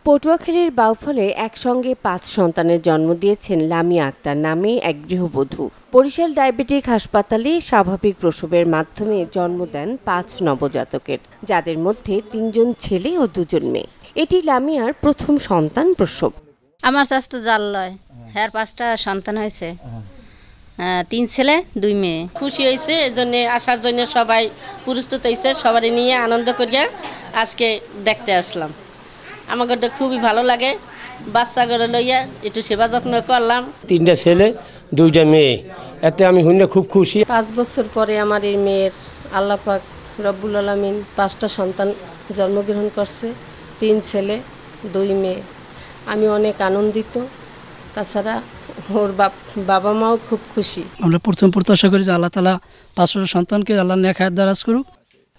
পটুয়াখালীর বাউফলে একসঙ্গে ৫ সন্তানের জন্ম দিয়েছেন লামিয়া আক্তার নামে এক গৃহবধূ। বরিশাল ডায়াবেটিক হাসপাতালে স্বাভাবিক প্রসবের মাধ্যমে জন্ম দেন ৫ নবজাতকের, যাদের মধ্যে ৩ জন ছেলে ও ২ জন মেয়ে। এটি লামিয়ার প্রথম সন্তান প্রসব। আমার স্বাস্থ্য জাল লয়, হ্যাঁ ৫টা সন্তান হয়েছে, ৩ ছেলে ২ মেয়ে। খুশি হয়েছে, এজন্য আসার জন্য সবাই প্রস্তুত হয়েছে, সবারই নিয়ে আনন্দ করিয়া আজকে দেখতে আসলাম। আমাকে খুবই ভালো লাগে, বাচ্চা করে লইয়া একটু সেবা যত্ন করলাম। ৩টা ছেলে 2টা মেয়ে, এতে আমি শুনে খুব খুশি। 5 বছর পরে আমার এই মেয়ের আল্লাহ পাক রব্বুল আলামিন 5টা সন্তান জন্মগ্রহণ করছে, 3 ছেলে 2 মেয়ে। আমি অনেক আনন্দিত, তাছাড়া ওর বাবা মাও খুব খুশি। আমরা প্রথম প্রত্যাশা করি যে আল্লাহ তাআলা 5টা সন্তানকে আল্লাহ নেক হায়াত দারাজ করুক।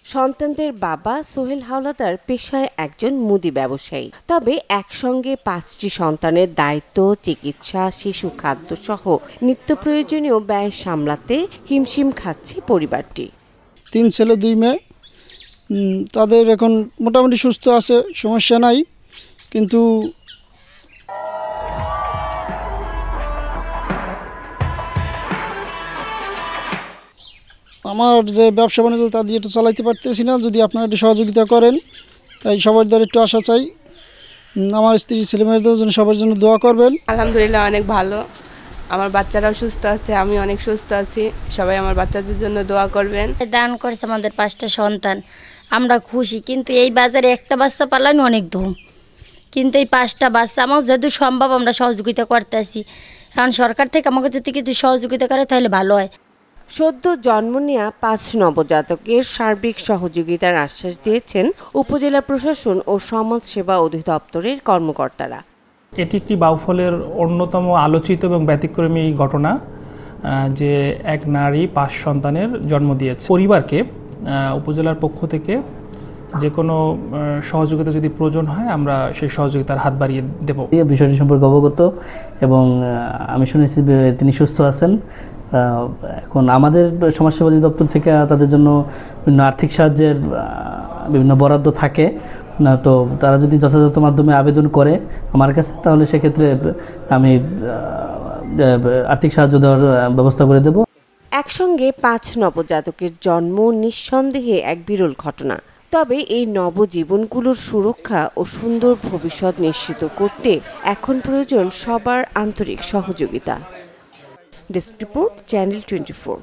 সন্তানদের বাবা সোহেল হাওলাদার পেশায় একজন মুদি ব্যবসায়ী। তবে একসঙ্গে 5টি সন্তানের দায়িত্ব, চিকিৎসা, শিশু খাদ্য সহ নিত্য প্রয়োজনীয় ব্যয় সামলাতে হিমশিম খাচ্ছে পরিবারটি। 3 ছেলে 2 মেয়ে, তাদের এখন মোটামুটি সুস্থ আছে, সমস্যা নাই। কিন্তু আমার যে ব্যবসা বাণিজ্য তা দিয়ে একটু চালাইতে পারতেছি না, যদি আপনারা একটু সহযোগিতা করেন, তাই সবার দ্বারা একটু আশা চাই। আমার স্ত্রী ছেলে মেয়েদের জন্য সবার জন্য দোয়া করবেন। আলহামদুলিল্লাহ অনেক ভালো, আমার বাচ্চারাও সুস্থ আছে, আমি অনেক সুস্থ আছি। সবাই আমার বাচ্চাদের জন্য দোয়া করবেন। দান করেছে আমাদের 5টা সন্তান, আমরা খুশি। কিন্তু এই বাজারে একটা বাচ্চা পালানো অনেক ধুম, কিন্তু এই 5টা বাচ্চা আমার যেহেতু সম্ভব আমরা সহযোগিতা করতে আসি। কারণ সরকার থেকে আমাকে যদি কিছু সহযোগিতা করে তাহলে ভালো হয়। সদ্য জন্ম নেওয়া 5 নবজাতকের সার্বিক সহযোগিতার আশ্বাস দিয়েছেন উপজেলা প্রশাসন ও সমাজ সেবা অধিদপ্তরের কর্মকর্তারা। এটি একটি বাউফলের অন্যতম আলোচিত এবং ব্যতিক্রমী ঘটনা, যে এক নারী 5 সন্তানের জন্ম দিয়েছে। পরিবারকে উপজেলার পক্ষ থেকে যে কোনো সহযোগিতা যদি প্রয়োজন হয় আমরা সেই সহযোগিতার হাত বাড়িয়ে দেব। বিষয়টি সম্পর্কে অবগত এবং আমি শুনেছি তিনি সুস্থ আছেন। এখন আমাদের সমাজসেবা অধিদপ্তর থেকে তাদের জন্য বিভিন্ন আর্থিক সাহায্যের বিভিন্ন বরাদ্দ থাকে না, তো তারা যদি যথাযথ মাধ্যমে আবেদন করে আমার কাছে, তাহলে সেক্ষেত্রে আমি আর্থিক সাহায্য দেওয়ার ব্যবস্থা করে দেব। একসঙ্গে 5 নবজাতকের জন্ম নিঃসন্দেহে এক বিরল ঘটনা। তবে এই নবজীবনগুলোর সুরক্ষা ও সুন্দর ভবিষ্যৎ নিশ্চিত করতে এখন প্রয়োজন সবার আন্তরিক সহযোগিতা। Desk report, channel 24।